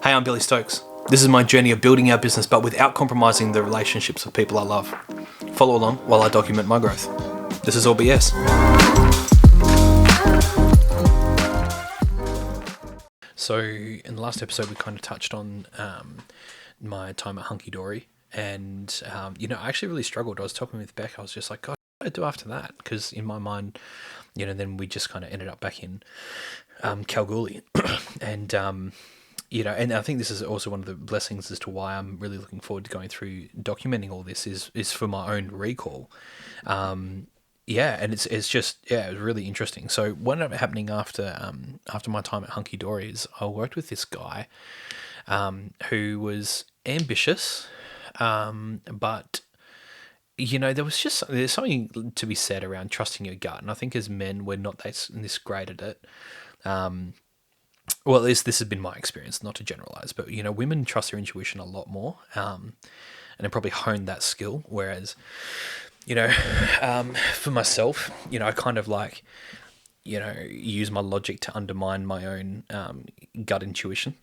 Hey, I'm Billy Stokes. This is my journey of building our business, but without compromising the relationships with people I love. Follow along while I document my growth. This is all BS. So, in the last episode, we kind of touched on my time at Hunky Dory, and I actually really struggled. I was talking with Bec. I was just like, God, what do I do after that? Because in my mind, then we just kind of ended up back in Kalgoorlie, and and I think this is also one of the blessings as to why I'm really looking forward to going through documenting all this is for my own recall. And it's just, it was really interesting. So what ended up happening after my time at Hunky Dory is I worked with this guy who was ambitious, but there's something to be said around trusting your gut, and I think as men we're not this great at it. Well, at least this has been my experience, not to generalize, but women trust their intuition a lot more, and have probably honed that skill. Whereas, for myself, I kind of use my logic to undermine my own gut intuition,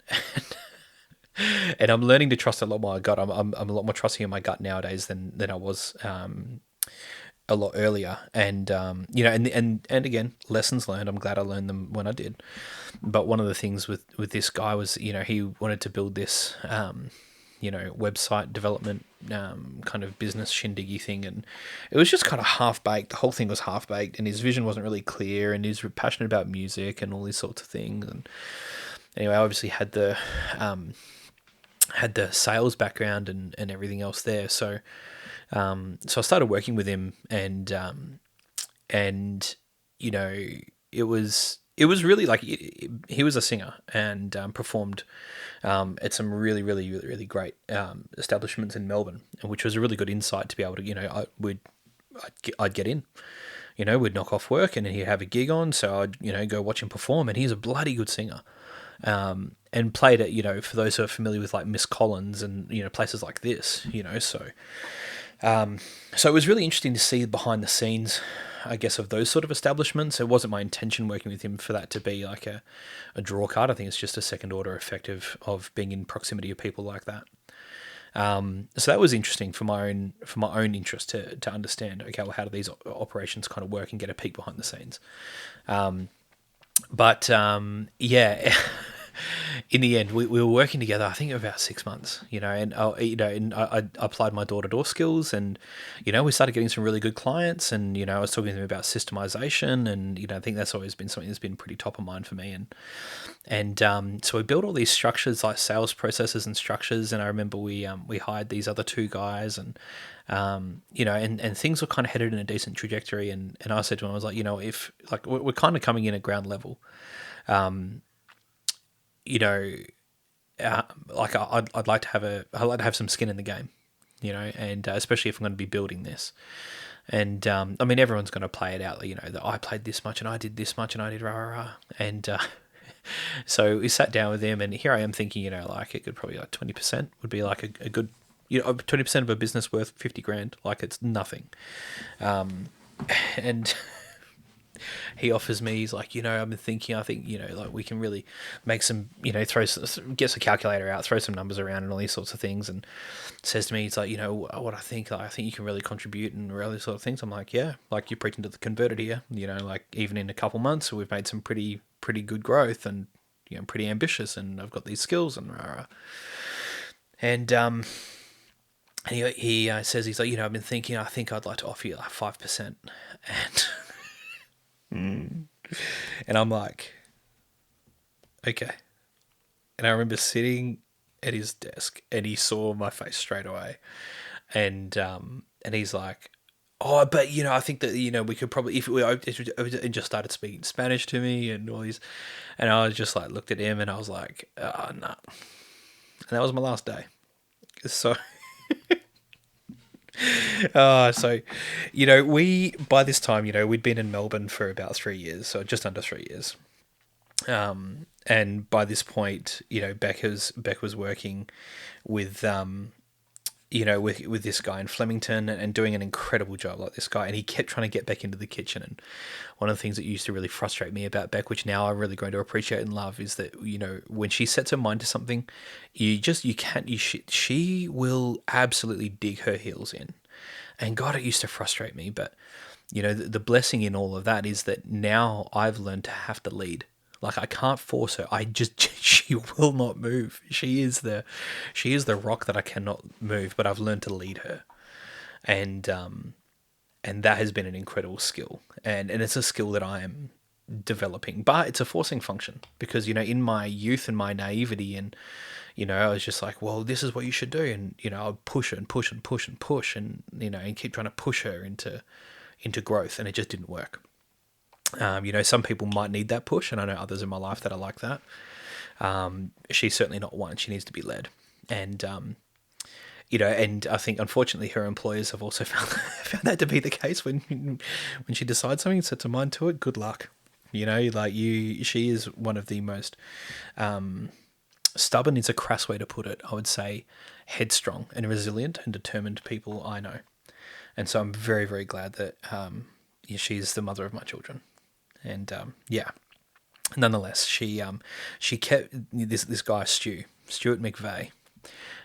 and I'm learning to trust a lot more my gut. I'm a lot more trusting in my gut nowadays than I was a lot earlier, and and again, lessons learned. I'm glad I learned them when I did. But one of the things with this guy was, he wanted to build this, website development kind of business shindiggy thing, and it was just kind of half baked. The whole thing was half baked, and his vision wasn't really clear. And he's passionate about music and all these sorts of things. And anyway, I obviously had the sales background and everything else there. So I started working with him, and it was really like he was a singer and performed at some really, really, really, really great establishments in Melbourne, which was a really good insight to be able to I'd get in, we'd knock off work and then he'd have a gig on, so I'd go watch him perform, and he's a bloody good singer. And played at, for those who are familiar with like Miss Collins and places like this, so it was really interesting to see behind the scenes, I guess, of those sort of establishments. It wasn't my intention working with him for that to be like a draw card. I think it's just a second order effect of being in proximity of people like that. So that was interesting for my own interest to understand, okay, well, how do these operations kind of work and get a peek behind the scenes. In the end, we were working together, I think about 6 months, and I applied my door-to-door skills, and, we started getting some really good clients, and, I was talking to them about systemization, and, I think that's always been something that's been pretty top of mind for me. And so we built all these structures, like sales processes and structures. And I remember we hired these other two guys, and, and things were kind of headed in a decent trajectory. And I said to him, I was like, if like we're kind of coming in at ground level, I'd like to have some skin in the game, and especially if I'm going to be building this. And everyone's going to play it out, that I played this much and I did this much and I did rah rah rah. And so we sat down with him, and here I am thinking, it could probably 20% would be like a good, 20% of a business worth 50 grand, like it's nothing. And he offers me, he's like, I've been thinking, I think, we can really make some, gets a calculator out, throw some numbers around and all these sorts of things, and says to me, he's like, what I think you can really contribute and all these sort of things. I'm like, yeah, like you're preaching to the converted here, like even in a couple months, we've made some pretty good growth, and, pretty ambitious, and I've got these skills and and he says, he's like, I've been thinking, I think I'd like to offer you like 5%. And I'm like, okay. And I remember sitting at his desk, and he saw my face straight away, and he's like, oh, but I think that we could probably, if we and just started speaking Spanish to me and all these, and I was just like looked at him, and I was like, oh, no. And that was my last day. So we, by this time, we'd been in Melbourne for about 3 years, so just under 3 years. And by this point, Bec was working with, with this guy in Flemington and doing an incredible job like this guy. And he kept trying to get Bec into the kitchen. And one of the things that used to really frustrate me about Bec, which now I'm really going to appreciate and love, is that, when she sets her mind to something, she will absolutely dig her heels in. And God, it used to frustrate me. But, the blessing in all of that is that now I've learned to have to lead. Like, I can't force her. She will not move. She is the rock that I cannot move, but I've learned to lead her. And that has been an incredible skill. And it's a skill that I am developing, but it's a forcing function because, in my youth and my naivety and, I was just like, well, this is what you should do. And, I'd push her and push and push and push and, and keep trying to push her into growth. And it just didn't work. Some people might need that push, and I know others in my life that are like that. She's certainly not one. She needs to be led. And, and I think, unfortunately, her employers have also found that to be the case when she decides something and sets her mind to it. Good luck. She is one of the most stubborn is a crass way to put it. I would say headstrong and resilient and determined people I know. And so I'm very, very glad that she's the mother of my children. And nonetheless, she kept this guy Stuart McVeigh.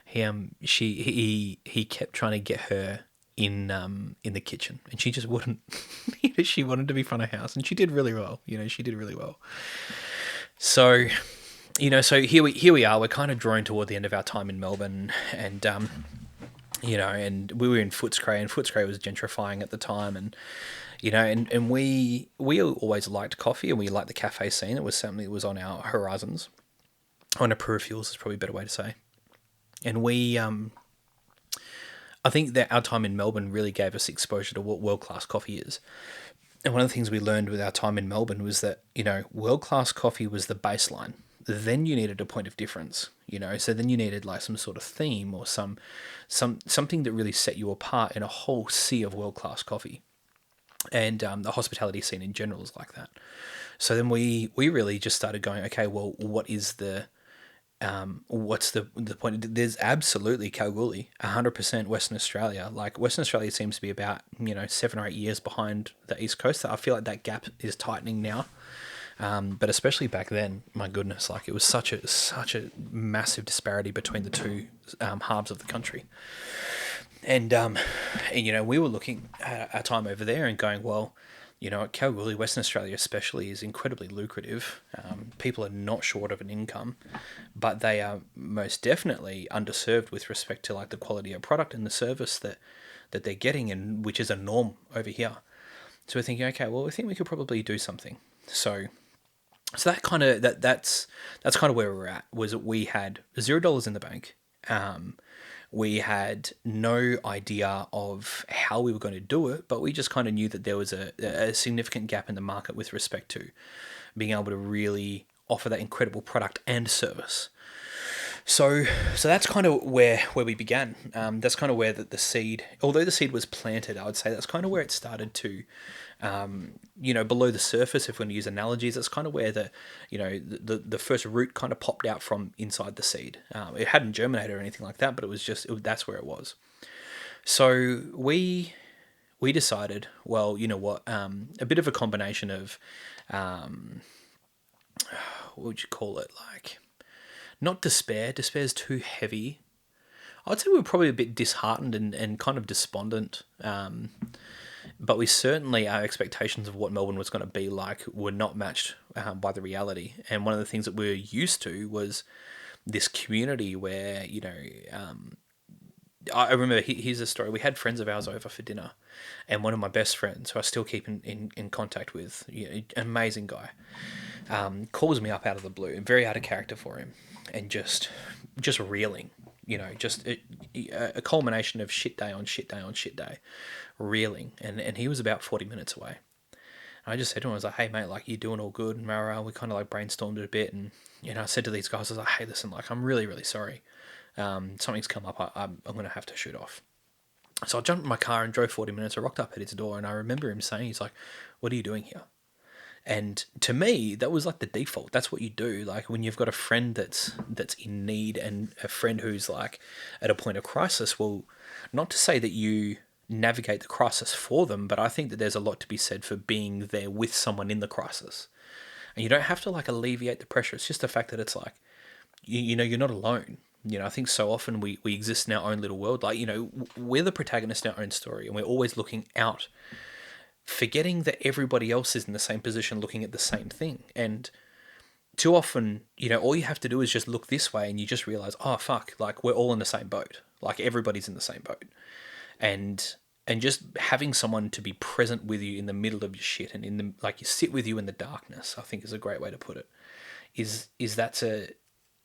He kept trying to get her in the kitchen, and she just wouldn't. She wanted to be front of house, and she did really well. She did really well. So, so here we are. We're kind of drawing toward the end of our time in Melbourne, and and we were in Footscray, and Footscray was gentrifying at the time, and and we always liked coffee, and we liked the cafe scene. It was something that was on our horizons, on our peripherals is probably a better way to say. And we, I think that our time in Melbourne really gave us exposure to what world-class coffee is. And one of the things we learned with our time in Melbourne was that, world-class coffee was the baseline. Then you needed a point of difference, so then you needed like some sort of theme or something that really set you apart in a whole sea of world-class coffee. And the hospitality scene in general is like that. So then we really just started going, okay, well, what is what's the point? There's absolutely Kalgoorlie, 100% Western Australia. Like Western Australia seems to be about 7 or 8 years behind the East Coast. I feel like that gap is tightening now, but especially back then, my goodness, like it was such a massive disparity between the two halves of the country. And we were looking at our time over there and going, well, Kalgoorlie, Western Australia especially, is incredibly lucrative. People are not short of an income, but they are most definitely underserved with respect to like the quality of product and the service that they're getting, and which is a norm over here. So we're thinking, okay, well, we think we could probably do something. So that kind of that's kind of where we're at. Was that we had $0 in the bank. We had no idea of how we were going to do it, but we just kind of knew that there was a significant gap in the market with respect to being able to really offer that incredible product and service. So that's kind of where we began. That's kind of where the seed, although the seed was planted, I would say that's kind of where it started to, below the surface, if we're going to use analogies, that's kind of where the first root kind of popped out from inside the seed. It hadn't germinated or anything like that, but that's where it was. So we decided, well, you know what, a bit of a combination of, what would you call it, like, not despair. Despair is too heavy. I'd say we were probably a bit disheartened and kind of despondent. But we certainly, our expectations of what Melbourne was going to be like were not matched by the reality. And one of the things that we were used to was this community where, I remember, here's a story. We had friends of ours over for dinner, and one of my best friends, who I still keep in contact with, an amazing guy, calls me up out of the blue, very out of character for him, and just reeling, just a culmination of shit day on shit day on shit day, reeling, and he was about 40 minutes away. And I just said to him, I was like, hey mate, like, you doing all good? And we kind of like brainstormed it a bit, and I said to these guys, I was like, hey, listen, like, I'm really, really sorry. Something's come up. I'm going to have to shoot off. So I jumped in my car and drove 40 minutes. I rocked up at his door, and I remember him saying, he's like, what are you doing here? And to me, that was like the default. That's what you do. Like when you've got a friend that's in need and a friend who's like at a point of crisis. Well, not to say that you navigate the crisis for them, but I think that there's a lot to be said for being there with someone in the crisis. And you don't have to like alleviate the pressure. It's just the fact that it's like you know you're not alone. I think so often we exist in our own little world. Like, we're the protagonist in our own story, and we're always looking out, forgetting that everybody else is in the same position looking at the same thing. And too often, all you have to do is just look this way and you just realize, oh, fuck, like we're all in the same boat. Like everybody's in the same boat. And just having someone to be present with you in the middle of your shit and in the like you sit with you in the darkness, I think is a great way to put it. Is that's a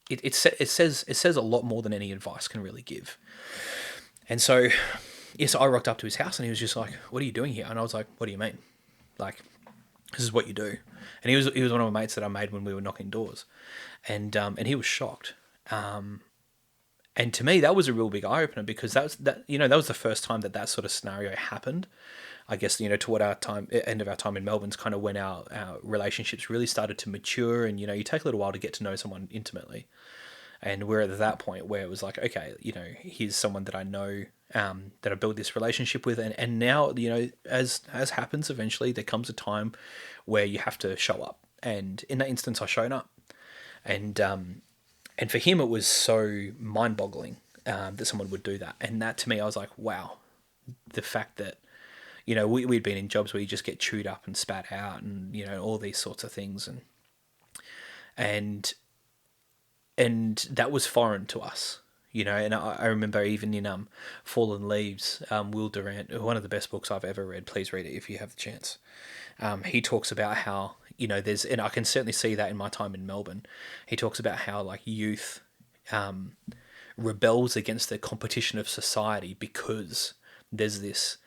it says a lot more than any advice can really give. And so, yes, I rocked up to his house and he was just like, "What are you doing here?" And I was like, "What do you mean? Like, this is what you do." And he was one of my mates that I made when we were knocking doors, and he was shocked. And to me, that was a real big eye opener because that was the first time that sort of scenario happened. I guess toward our end of our time in Melbourne's kind of when our relationships really started to mature, and you take a little while to get to know someone intimately. And we're at that point where it was like, okay, here's someone that I know, that I build this relationship with, and now as happens eventually, there comes a time where you have to show up, and in that instance, I showed up, and and for him, it was so mind-boggling that someone would do that, and that to me, I was like, wow, the fact that we'd been in jobs where you just get chewed up and spat out, and all these sorts of things, and and that was foreign to us, And I remember even in Fallen Leaves, Will Durant, one of the best books I've ever read. Please read it if you have the chance. He talks about how there's, and I can certainly see that in my time in Melbourne. He talks about how like youth rebels against the competition of society because there's this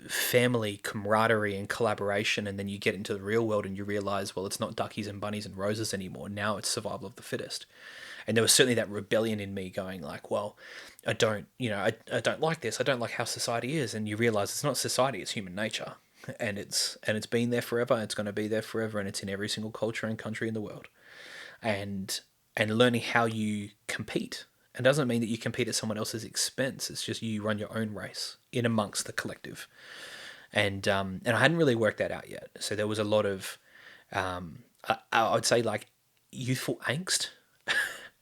family camaraderie and collaboration, and then you get into the real world and you realize, well, it's not duckies and bunnies and roses anymore. Now it's survival of the fittest. And there was certainly that rebellion in me going like, well, I don't like this. I don't like how society is. And you realize it's not society, it's human nature. And it's been there forever. It's going to be there forever. And it's in every single culture and country in the world. And learning how you compete. It doesn't mean that you compete at someone else's expense. It's just you run your own race in amongst the collective. And I hadn't really worked that out yet. So there was a lot of, I would say like youthful angst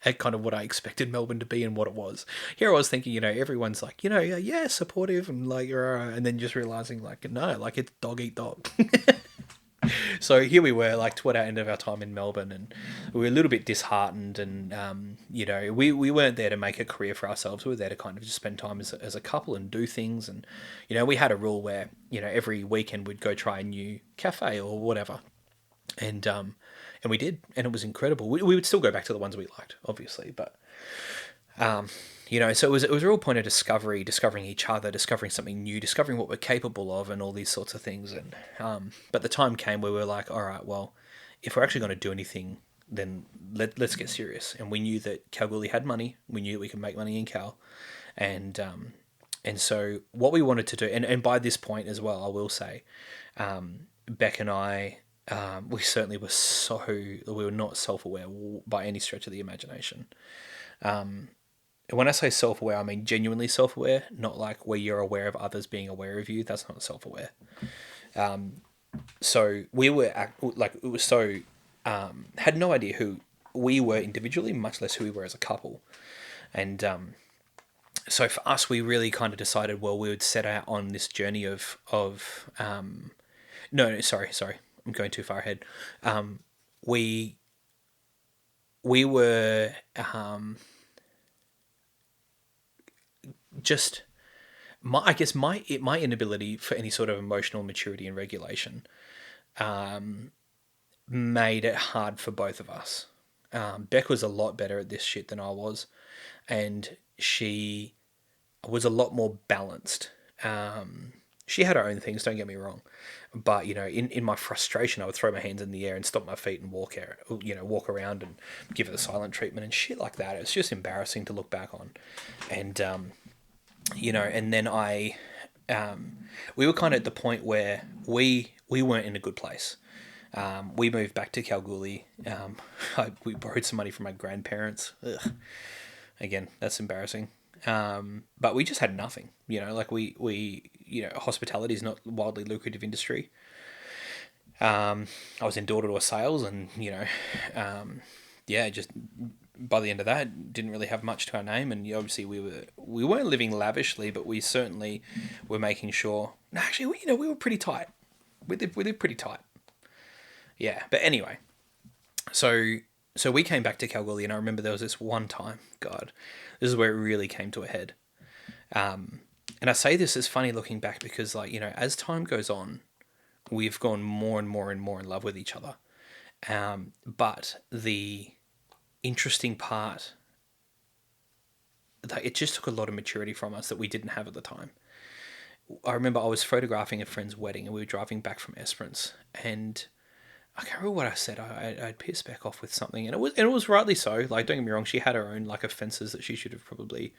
at kind of what I expected Melbourne to be and what it was. Here I was thinking, everyone's like, yeah, supportive and like, and then just realizing like, no, like it's dog eat dog. So here we were, like toward our end of our time in Melbourne, and we were a little bit disheartened, and we weren't there to make a career for ourselves. We were there to kind of just spend time as a couple and do things, and we had a rule where every weekend we'd go try a new cafe or whatever, and we did, and it was incredible. We would still go back to the ones we liked, obviously, but so it was a real point of discovering each other, discovering something new, discovering what we're capable of, and all these sorts of things. And but the time came where we were like, all right, well, if we're actually going to do anything, then let's get serious. And we knew that Kalgoorlie had money. We knew that we could make money in Cal, and so what we wanted to do, and by this point as well, I will say, Bec and I. We certainly we were not self-aware by any stretch of the imagination. When I say self-aware, I mean genuinely self-aware, not like where you're aware of others being aware of you. That's not self-aware. So we were it was so had no idea who we were individually, much less who we were as a couple. And so for us, we really kind of decided, well, we would set out on this journey of no, sorry, I'm going too far ahead. We were just my inability for any sort of emotional maturity and regulation made it hard for both of us. Bec was a lot better at this shit than I was, and she was a lot more balanced. She had her own things, don't get me wrong, but in my frustration, I would throw my hands in the air and stomp my feet and walk around and give her the silent treatment and shit like that. It's just embarrassing to look back on, and and then we were kind of at the point where we we weren't in a good place. We moved back to Kalgoorlie. We borrowed some money from my grandparents. Ugh. Again, that's embarrassing. But we just had nothing. Like hospitality is not a wildly lucrative industry. I was in door-to-door sales, and just by the end of that, didn't really have much to our name. And obviously, we weren't living lavishly, but we certainly were making sure. No, actually, we were pretty tight. We lived pretty tight. Yeah, but anyway, so we came back to Kalgoorlie, and I remember there was this one time. God, this is where it really came to a head. And I say this as funny looking back because, as time goes on, we've gone more and more and more in love with each other. But the interesting part, it just took a lot of maturity from us that we didn't have at the time. I remember I was photographing a friend's wedding, and we were driving back from Esperance, and I can't remember what I said. I'd pissed Bec off with something, and it was rightly so. Like, don't get me wrong, she had her own offences that she should have probably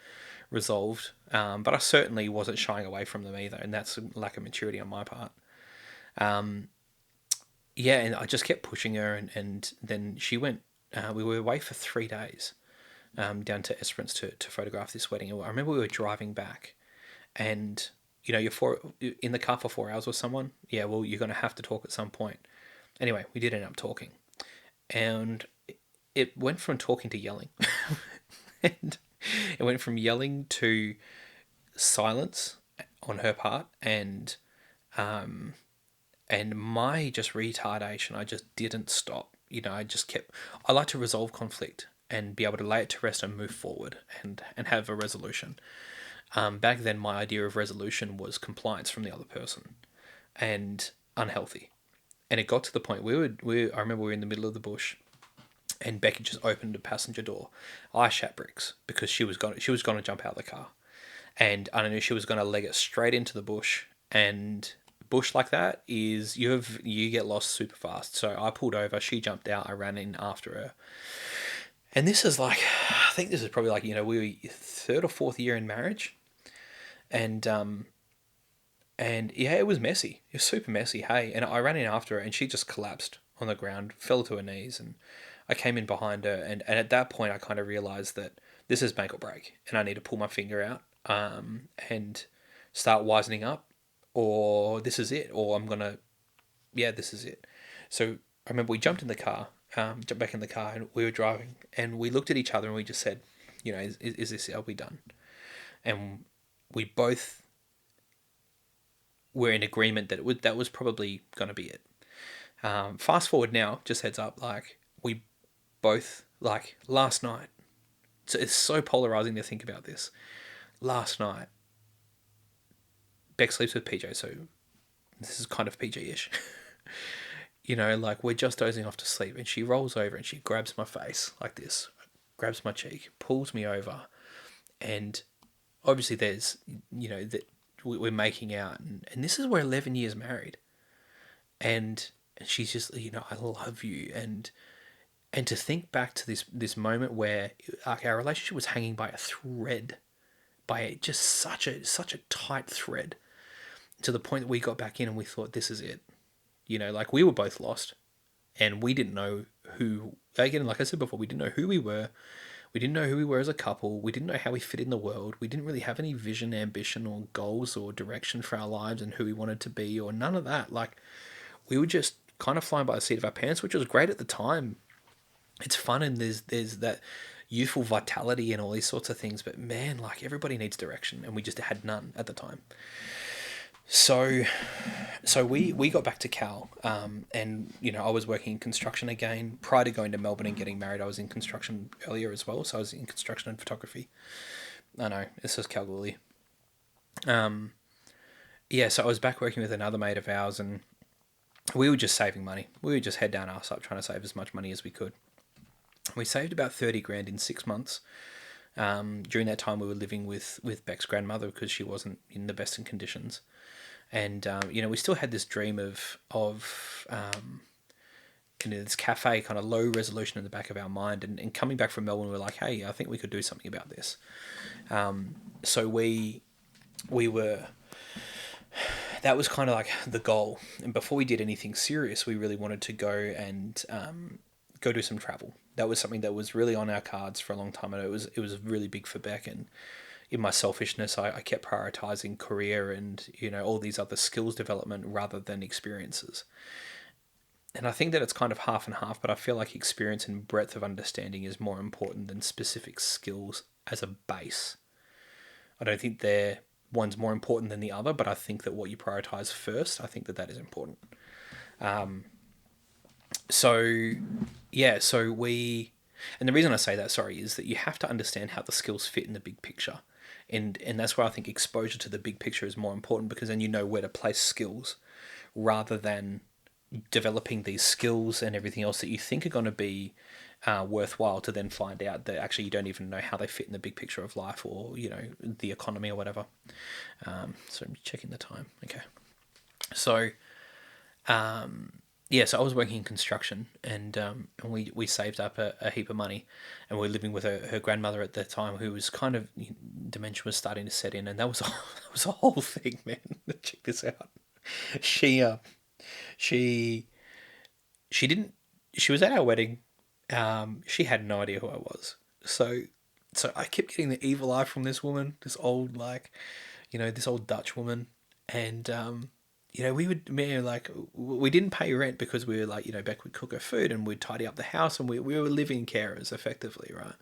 resolved. But I certainly wasn't shying away from them either, and that's a lack of maturity on my part. Yeah, and I just kept pushing her, and then she went. We were away for 3 days, down to Esperance to photograph this wedding. And I remember we were driving back, and you're in the car for 4 hours with someone. Yeah, well, you're going to have to talk at some point. Anyway, we did end up talking, and it went from talking to yelling, and it went from yelling to silence on her part, and my just retardation. I just didn't stop. I like to resolve conflict and be able to lay it to rest and move forward and have a resolution. Back then, my idea of resolution was compliance from the other person, and unhealthy. And it got to the point I remember we were in the middle of the bush, and Becky just opened a passenger door. I shat bricks because she was going to jump out of the car, and I knew she was going to leg it straight into the bush. And bush like that is you get lost super fast. So I pulled over. She jumped out. I ran in after her. And this is I think this is probably we were 3rd or 4th year in marriage, and yeah, it was messy. It was super messy, hey. And I ran in after her, and she just collapsed on the ground, fell to her knees, and I came in behind her. And at that point, I kind of realised that this is make or break, and I need to pull my finger out and start wisening up, or this is it, or this is it. So I remember we jumped back in the car, and we were driving, and we looked at each other, and we just said, is this, are we done? And we both were in agreement that that was probably going to be it. Fast forward now, just heads up, we both, last night, so it's so polarizing to think about this. Last night, Beck sleeps with PJ, so this is kind of PG-ish. We're just dozing off to sleep, and she rolls over and she grabs my face like this, grabs my cheek, pulls me over, and obviously there's, that we're making out, and this is we're 11 years married, and she's just, I love you, and to think back to this moment where our relationship was hanging by a thread, by just such a tight thread, to the point that we got back in and we thought, this is it. We were both lost, and we didn't know who, again, like I said before, we didn't know who we were. We didn't know who we were as a couple. We didn't know how we fit in the world. We didn't really have any vision, ambition, or goals or direction for our lives and who we wanted to be, or none of that. We were just kind of flying by the seat of our pants, which was great at the time. It's fun, and there's that youthful vitality and all these sorts of things. But man, everybody needs direction, and we just had none at the time. So we got back to Cal, and I was working in construction again. Prior to going to Melbourne and getting married, I was in construction earlier as well. So I was in construction and photography. I know, this is Kalgoorlie. Yeah, so I was back working with another mate of ours, and we were just saving money. We were just head down, arse up, trying to save as much money as we could. We saved about 30 grand in 6 months. During that time, we were living with Beck's grandmother because she wasn't in the best in conditions. And, we still had this dream of this cafe, kind of low resolution in the back of our mind. And coming back from Melbourne, we were like, hey, I think we could do something about this. So we were that was kind of like the goal. And before we did anything serious, we really wanted to go and go do some travel. That was something that was really on our cards for a long time, and it was really big for Beck. And in my selfishness, I kept prioritizing career and all these other skills development rather than experiences. And I think that it's kind of half and half, but I feel like experience and breadth of understanding is more important than specific skills as a base. I don't think they're one's more important than the other, but I think that what you prioritize first, I think that that is important. So, yeah, so and the reason I say that, sorry, is that you have to understand how the skills fit in the big picture. And that's where I think exposure to the big picture is more important, because then you know where to place skills rather than developing these skills and everything else that you think are going to be worthwhile, to then find out that actually you don't even know how they fit in the big picture of life, or the economy or whatever. So I'm checking the time. Okay, so yeah, so I was working in construction, and we saved up a heap of money, and we were living with her grandmother at the time, who was kind of, dementia was starting to set in, and that was that was a whole thing, man. Check this out. She she she didn't. She was at our wedding. She had no idea who I was. So I kept getting the evil eye from this woman, this old, like, this old Dutch woman, and we didn't pay rent because we were like, Beck would cook her food and we'd tidy up the house, and we were living carers effectively, right?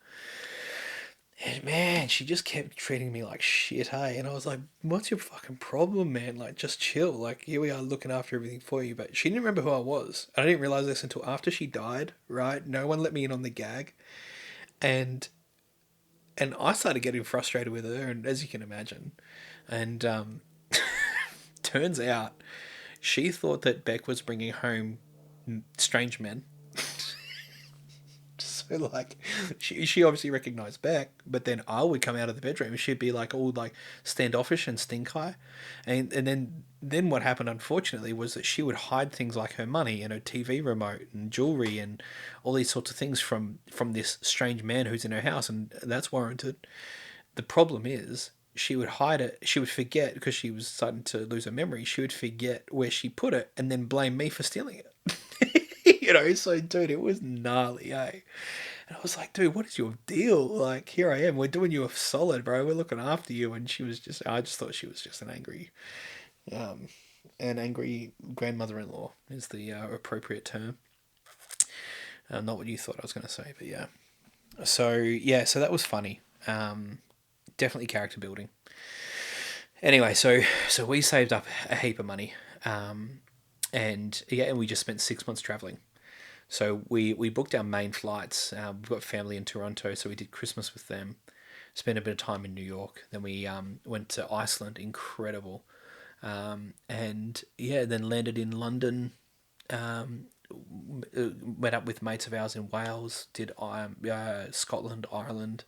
And man, she just kept treating me like shit, hey? And I was like, what's your fucking problem, man? Like, just chill. Like, here we are looking after everything for you. But she didn't remember who I was. I didn't realize this until after she died, right? No one let me in on the gag. And I started getting frustrated with her, and as you can imagine. And turns out she thought that Beck was bringing home strange men. So, like, she obviously recognized Beck, but then I would come out of the bedroom and she'd be like all like standoffish and stink eye, and then what happened, unfortunately, was that she would hide things like her money and her TV remote and jewelry and all these sorts of things from this strange man who's in her house, and that's warranted. The problem is, she would hide it. She would forget, because she was starting to lose her memory. She would forget where she put it and then blame me for stealing it. So dude, it was gnarly, eh? And I was like, dude, what is your deal? Like, here I am, we're doing you a solid, bro. We're looking after you. And I just thought she was just um, an angry grandmother-in-law is the appropriate term. Not what you thought I was going to say, but yeah. So yeah, so that was funny. Definitely character building. Anyway, so we saved up a heap of money, and we just spent 6 months traveling. So we booked our main flights. We've got family in Toronto, so we did Christmas with them. Spent a bit of time in New York. Then we went to Iceland, incredible. And yeah, then landed in London. Met up with mates of ours in Wales. Did Scotland, Ireland,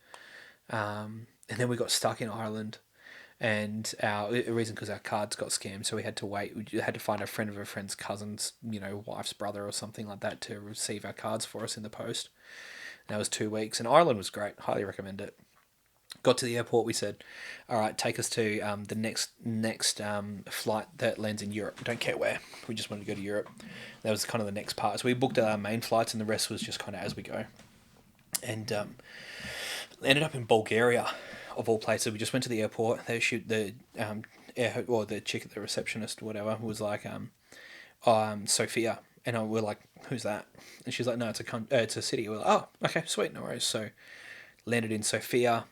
and then we got stuck in Ireland. And our reason, because our cards got scammed, so we had to wait. We had to find a friend of a friend's cousin's, wife's brother or something like that to receive our cards for us in the post. And that was 2 weeks, and Ireland was great. Highly recommend it. Got to the airport. We said, "All right, take us to the next flight that lands in Europe. Don't care where. We just wanted to go to Europe." That was kind of the next part. So we booked our main flights, and the rest was just kind of as we go. And ended up in Bulgaria, of all places. We just went to the airport. They shoot the or the chick, the receptionist, whatever, was like, Sophia, and we're like, who's that? And she's like, no, it's a city. We're like, oh, okay, sweet, no worries. So landed in Sofia.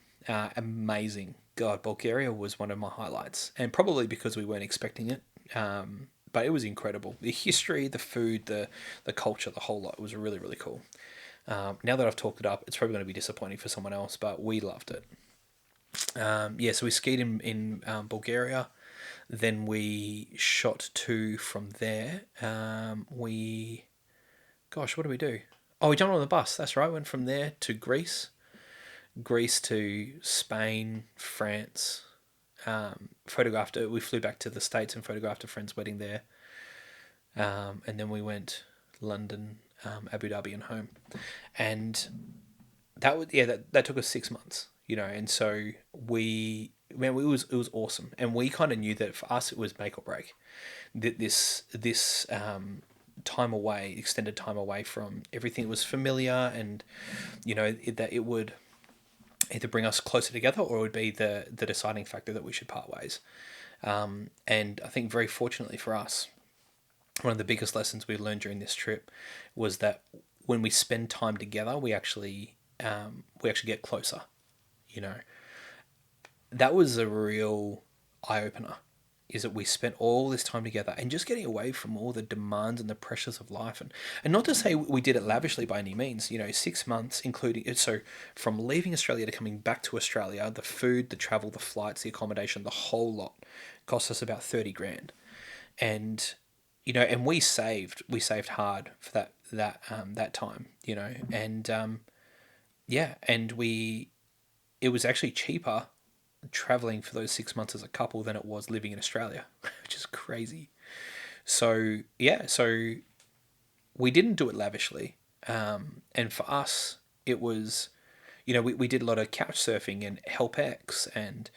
Amazing. God, Bulgaria was one of my highlights, and probably because we weren't expecting it. But it was incredible. The history, the food, the culture, the whole lot was really, really cool. Now that I've talked it up, it's probably going to be disappointing for someone else, but we loved it. So we skied in Bulgaria. Then we shot to from there. What did we do? Oh, we jumped on the bus. That's right. Went from there to Greece to Spain, France. Photographed it. We flew back to the States and photographed a friend's wedding there. And then we went London, Abu Dhabi, and home. And that took us 6 months. And so we man, it was awesome, and we kind of knew that for us it was make or break. That this time away, extended time away from everything that was familiar, and that it would either bring us closer together or it would be the deciding factor that we should part ways. And I think very fortunately for us, one of the biggest lessons we learned during this trip was that when we spend time together, we actually get closer. You know, that was a real eye opener. Is that we spent all this time together and just getting away from all the demands and the pressures of life, and not to say we did it lavishly by any means. 6 months, including so from leaving Australia to coming back to Australia, the food, the travel, the flights, the accommodation, the whole lot cost us about 30 grand, and and we saved hard for that time, and yeah, and it was actually cheaper traveling for those 6 months as a couple than it was living in Australia, which is crazy. So yeah, so we didn't do it lavishly, and for us, it was, we did a lot of couch surfing and HelpX, and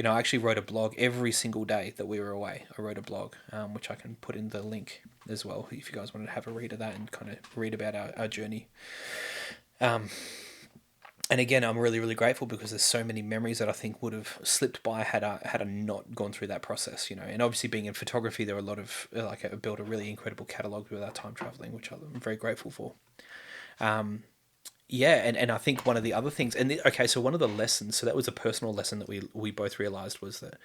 I actually wrote a blog every single day that we were away. I wrote a blog, which I can put in the link as well if you guys wanted to have a read of that and kind of read about our journey. And again, I'm really, really grateful because there's so many memories that I think would have slipped by had I not gone through that process, And obviously, being in photography, there were a lot of I built a really incredible catalog with our time traveling, which I'm very grateful for. Yeah, and I think one of the other things, okay, so one of the lessons, so that was a personal lesson that we both realized was that,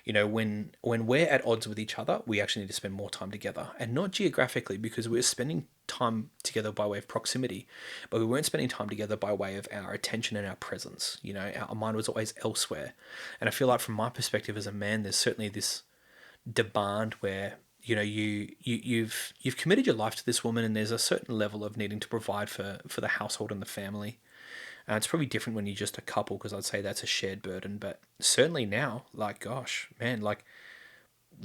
when we're at odds with each other, we actually need to spend more time together, and not geographically, because we're spending time together by way of proximity, but we weren't spending time together by way of our attention and our presence. Our mind was always elsewhere, and I feel like from my perspective as a man, there's certainly this demand where you've committed your life to this woman, and there's a certain level of needing to provide for the household and the family. It's probably different when you're just a couple, because I'd say that's a shared burden. But certainly now, like, gosh, man, like,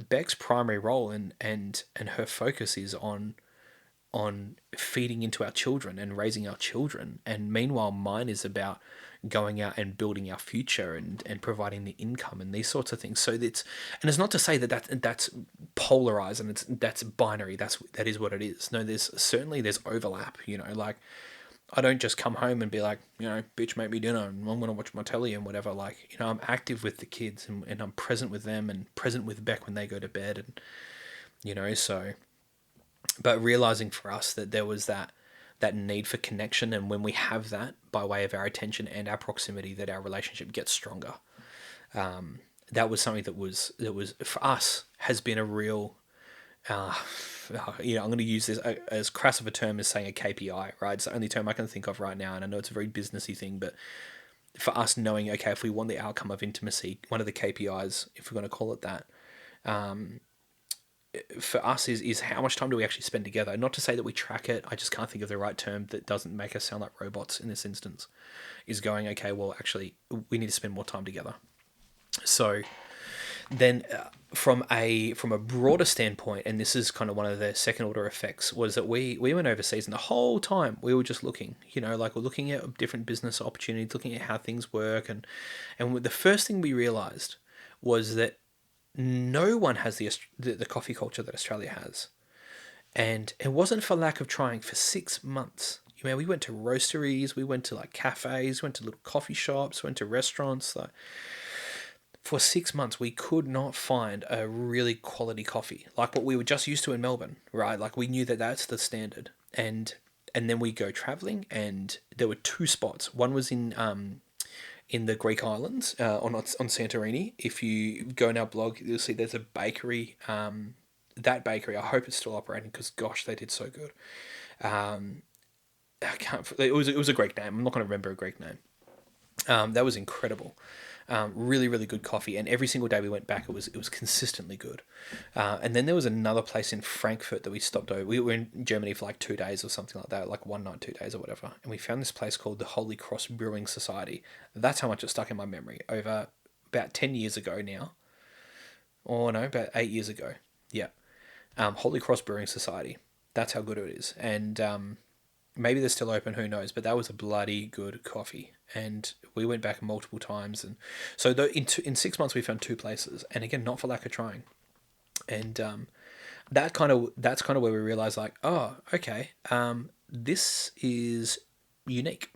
Bec's primary role and her focus is on feeding into our children and raising our children, and meanwhile mine is about going out and building our future and providing the income and these sorts of things. So it's not to say that's polarized and that's binary. That is what it is. No, there's overlap. Like, I don't just come home and be like, bitch, make me dinner and I'm gonna watch my telly and whatever. Like, I'm active with the kids, and I'm present with them and present with Bec when they go to bed, and so. But realizing for us that there was that need for connection, and when we have that by way of our attention and our proximity, that our relationship gets stronger. That was something that was for us has been a real. I'm going to use this as crass of a term as saying a KPI, right? It's the only term I can think of right now, and I know it's a very businessy thing, but for us knowing, okay, if we want the outcome of intimacy, one of the KPIs, if we're going to call it that, for us is how much time do we actually spend together? Not to say that we track it. I just can't think of the right term that doesn't make us sound like robots in this instance. Is going, okay, well, actually, we need to spend more time together. So then, from a broader standpoint, and this is kind of one of the second order effects, was that we went overseas, and the whole time we were just looking, like, we're looking at different business opportunities, looking at how things work, and the first thing we realized was that no one has the coffee culture that Australia has. And it wasn't for lack of trying. For 6 months, we went to roasteries, we went to like cafes, went to little coffee shops, went to restaurants. Like, for 6 months, we could not find a really quality coffee like what we were just used to in Melbourne, right? Like, we knew that that's the standard. And then we go traveling, and there were two spots. One was in the Greek islands, on Santorini. If you go in our blog, you'll see there's a bakery. That bakery, I hope it's still operating, because gosh, they did so good. I can't. It was a Greek name. I'm not going to remember a Greek name. That was incredible. Really, really good coffee, and every single day we went back, it was consistently good. And then there was another place in Frankfurt that we stopped over. We were in Germany for like 2 days or something like that, like 1 night, 2 days or whatever. And we found this place called the Holy Cross Brewing Society. That's how much it stuck in my memory. Over about 10 years ago now, or no, about 8 years ago. Yeah, Holy Cross Brewing Society. That's how good it is, and Maybe they're still open, who knows? But that was a bloody good coffee, and we went back multiple times. And so in 6 months we found two places, and again, not for lack of trying. And that's kind of where we realized, like, oh, okay, this is unique.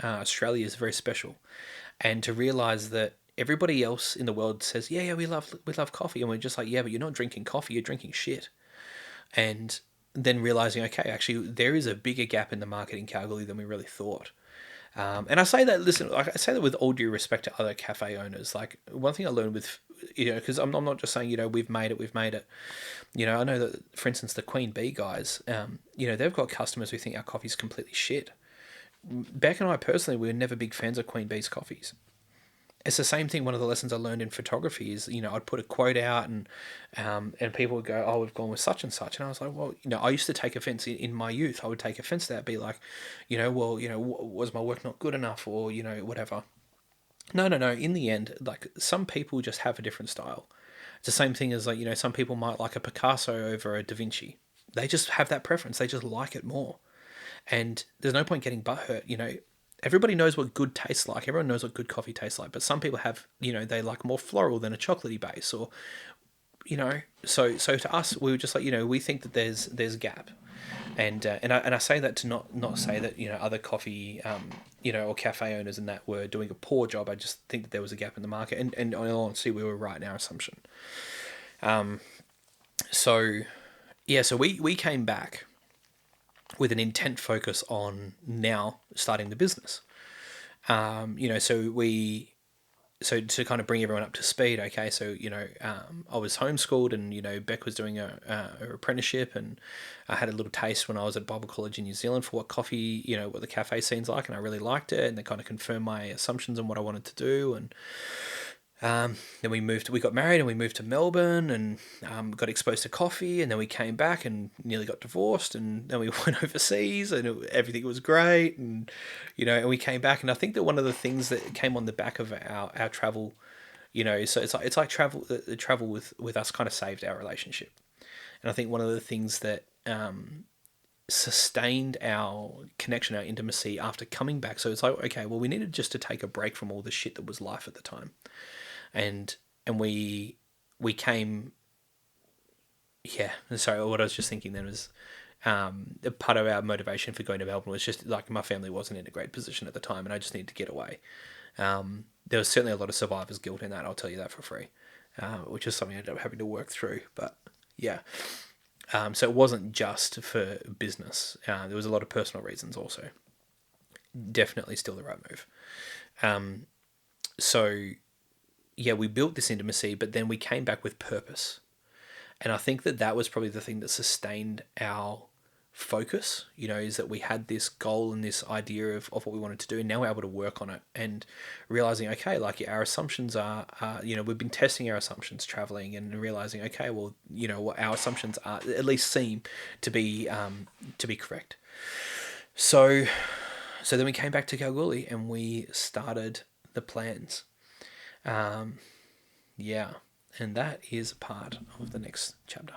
Australia is very special, and to realize that everybody else in the world says, yeah, yeah, we love coffee, and we're just like, yeah, but you're not drinking coffee, you're drinking shit. And then realizing, okay, actually, there is a bigger gap in the market in Kalgoorlie than we really thought. And I say that, listen, like, I say that with all due respect to other cafe owners. Like, one thing I learned with, because I'm not just saying, we've made it. I know that, for instance, the Queen Bee guys, they've got customers who think our coffee's completely shit. Bec and I personally, we were never big fans of Queen Bee's coffees. It's the same thing. One of the lessons I learned in photography is, I'd put a quote out, and people would go, oh, we've gone with such and such. And I was like, well, I used to take offense in my youth. I would take offense to that, be like, was my work not good enough, or, whatever. No. In the end, like, some people just have a different style. It's the same thing as, like, some people might like a Picasso over a Da Vinci. They just have that preference. They just like it more. And there's no point getting butthurt. Everybody knows what good tastes like. Everyone knows what good coffee tastes like. But some people have, they like more floral than a chocolatey base, or, So to us, we were just like, we think that there's a gap, and I say that to not say that other coffee, or cafe owners and that were doing a poor job. I just think that there was a gap in the market, and in all honesty, we were right in our assumption. So yeah, so we came back with an intent focus on now starting the business. So to kind of bring everyone up to speed, okay, so, I was homeschooled, and, Bec was doing her apprenticeship, and I had a little taste when I was at Bible College in New Zealand for what coffee, what the cafe scene's like, and I really liked it, and they kind of confirmed my assumptions on what I wanted to do. And then we got married, and we moved to Melbourne, and got exposed to coffee, and then we came back and nearly got divorced, and then we went overseas, and everything was great, and we came back, and I think that one of the things that came on the back of our travel, so it's like travel, the travel with us kind of saved our relationship, and I think one of the things that sustained our connection, our intimacy after coming back. So it's like, okay, well, we needed just to take a break from all the shit that was life at the time. And we came, yeah. Sorry, what I was just thinking then was, a part of our motivation for going to Melbourne was just like, my family wasn't in a great position at the time, and I just needed to get away. There was certainly a lot of survivor's guilt in that. I'll tell you that for free, which is something I ended up having to work through. But yeah, so it wasn't just for business. There was a lot of personal reasons also. Definitely still the right move. So yeah, we built this intimacy, but then we came back with purpose. And I think that was probably the thing that sustained our focus, is that we had this goal and this idea of what we wanted to do, and now we're able to work on it, and realizing, okay, like, our assumptions are, we've been testing our assumptions traveling, and realizing, okay, well, what our assumptions are, at least seem to be correct. So then we came back to Kalgoorlie, and we started the plans. Yeah, and that is part of the next chapter.